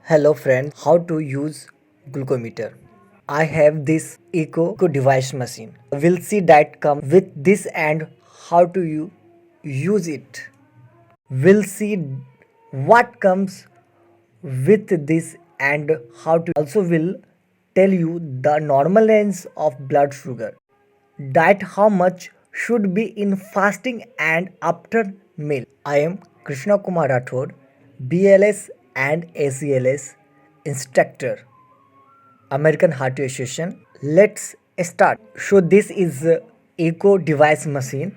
Hello friends, how to use glucometer. I have this eco device machine. We'll see that come with this and how to use it. We'll see what comes with this and how to also will tell you the normal range of blood sugar, that how much should be in fasting and after meal. I am Krishna Kumar Rathod, BLS and ACLS instructor, American Heart Association. Let's start. So this is eco device machine.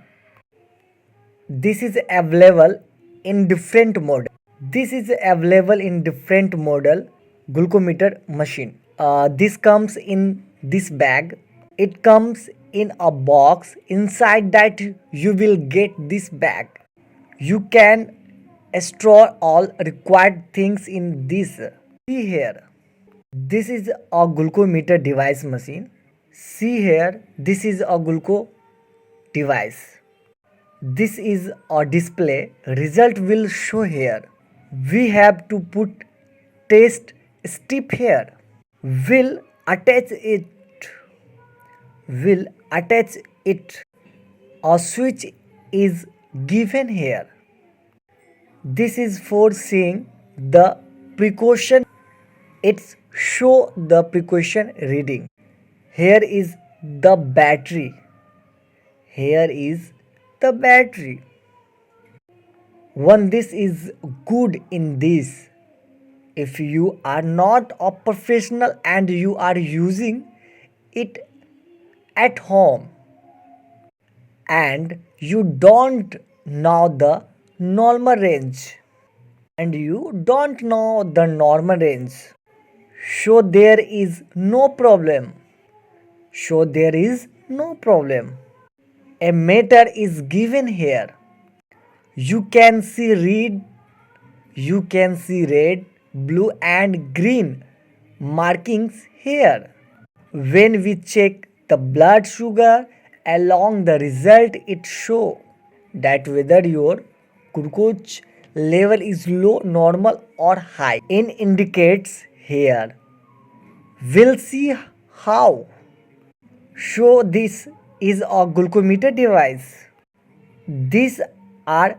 This is available in different model. This is available in different model glucometer machine. This comes in this bag. It comes in a box. Inside that you will get this bag. You can store all required things in this. See here. This is a glucometer device machine. See here. This is a gluco device. This is a display. Result will show here. We have to put test strip here. Will attach it. Will attach it. A switch is given here. This is for seeing the precaution. It's show the precaution reading. Here is the battery. Here is the battery. One, this is good in this. If you are not a professional and you are using it at home and you don't know the normal range so there is no problem. A meter is given here. You can see red, blue and green markings here. When we check the blood sugar along the result, it show that whether your glucose level is low, normal or high. N indicates here. We'll see how. So this is a glucometer device. These are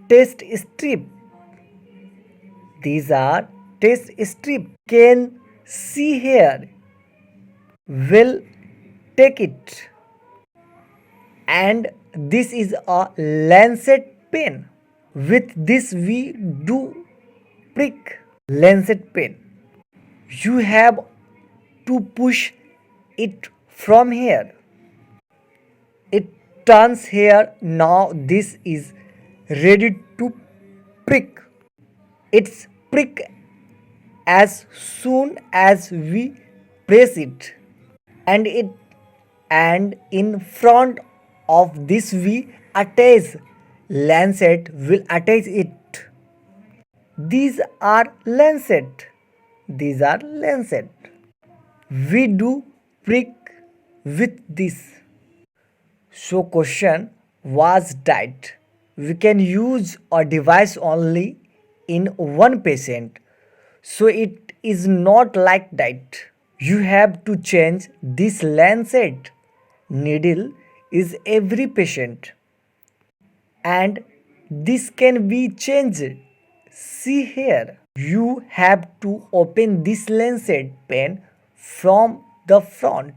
test strip. Can see here. We'll take it. And this is a lancet pen. With this we do prick lancet pen. You have to push it from here. It turns here. Now this is ready to prick. It's prick as soon as we press it, and in front of this we attach lancet. Will attach it. These are lancet. We do prick with this. So question was that we can use a device only in one patient. So it is not like that. You have to change this lancet needle is every patient, and this can be changed. See here. You have to open this lancet pen from the front.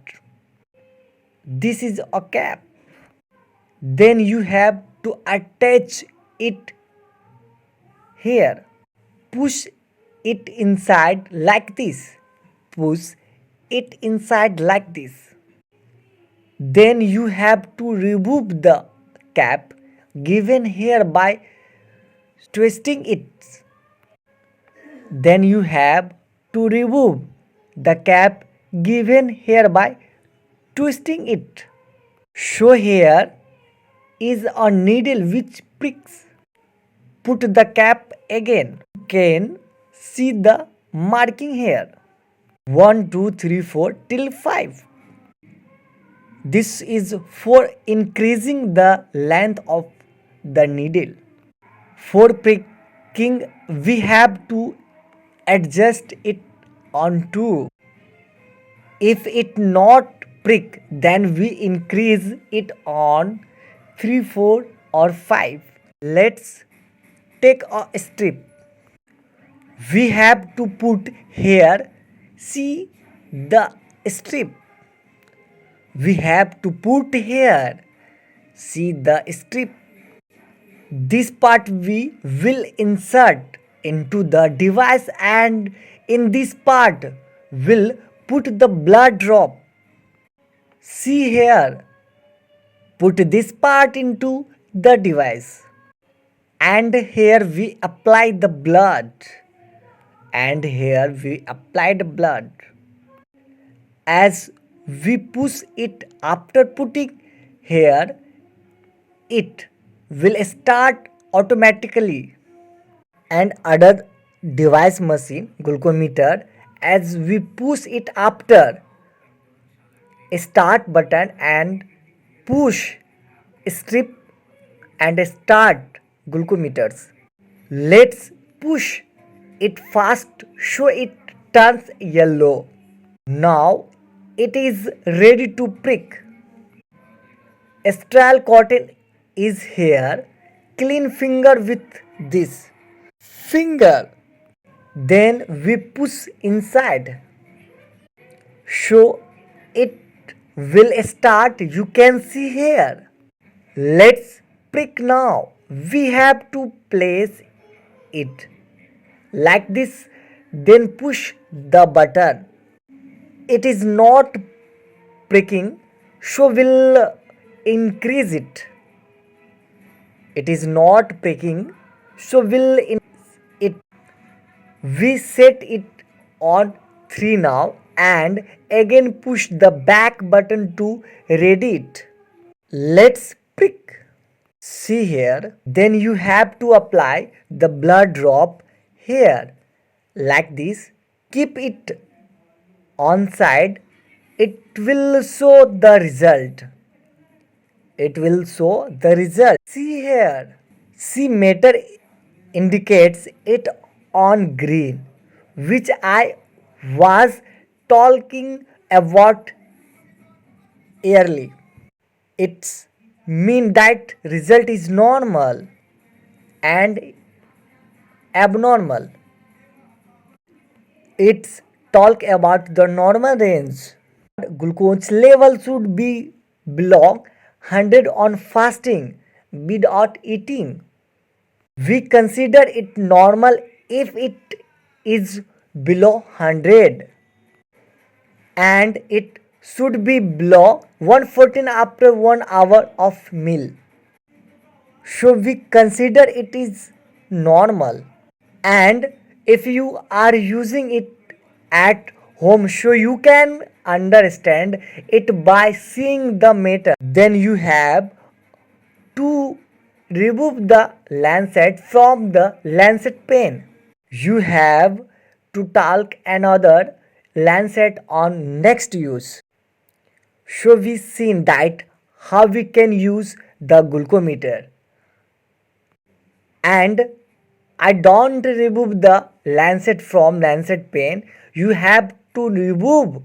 This is a cap. Then you have to attach it here. Push it inside like this. Then you have to remove the cap given here by twisting it. Then you have to remove the cap given here by twisting it. So here is a needle which pricks. Put the cap again. You can see the marking here. 1, 2, 3, 4 till 5. This is for increasing the length of the needle. For pricking we have to adjust it on 2. If it not prick, then we increase it on 3, 4 or 5. Let's take a strip. We have to put here, see the strip. We have to put here, see the strip. This part we will insert into the device, and in this part will put the blood drop. See here, put this part into the device, and here we apply the blood, and here we apply the blood. As we push it, after putting here, it will start automatically. And other device machine glucometer, as we push it after start button and push strip and start glucometers. Let's push it fast so it turns yellow. Now it is ready to prick. Sterile cotton is here. Clean finger with this finger. Then we push inside. So it will start. You can see here. Let's prick now. We have to place it like this, then push the button. It is not pricking, so we'll increase it. It is not pricking, so we'll increase it. We set it on 3 now, and again push the back button to ready it. Let's prick. See here, then you have to apply the blood drop here like this. Keep it on side. It will show the result. It will show the result. See here. See, meter indicates it on green, which I was talking about early. It's mean that result is normal and abnormal. It's talk about the normal range. Glucose level should be below 100 on fasting without eating. We consider it normal if it is below 100, and it should be below 114 after 1 hour of meal. So we consider it is normal. And if you are using it at home, so you can understand it by seeing the meter. Then you have to remove the lancet from the lancet pen. You have to talk another lancet on next use. So we seen that how we can use the glucometer. And I don't remove the lancet from lancet pen. You have to remove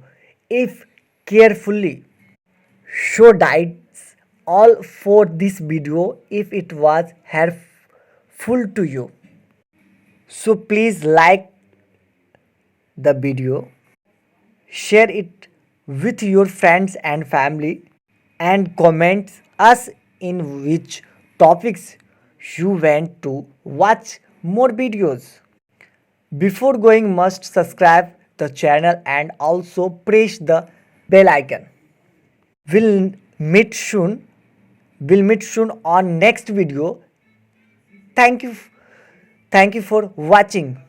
if carefully. So that's all for this video. If it was helpful to you, so please like the video, share it with your friends and family, and comment us in which topics you want to watch more videos. Before going, must subscribe the channel and also press the bell icon. We'll meet soon. We'll meet soon on next video. Thank you for watching.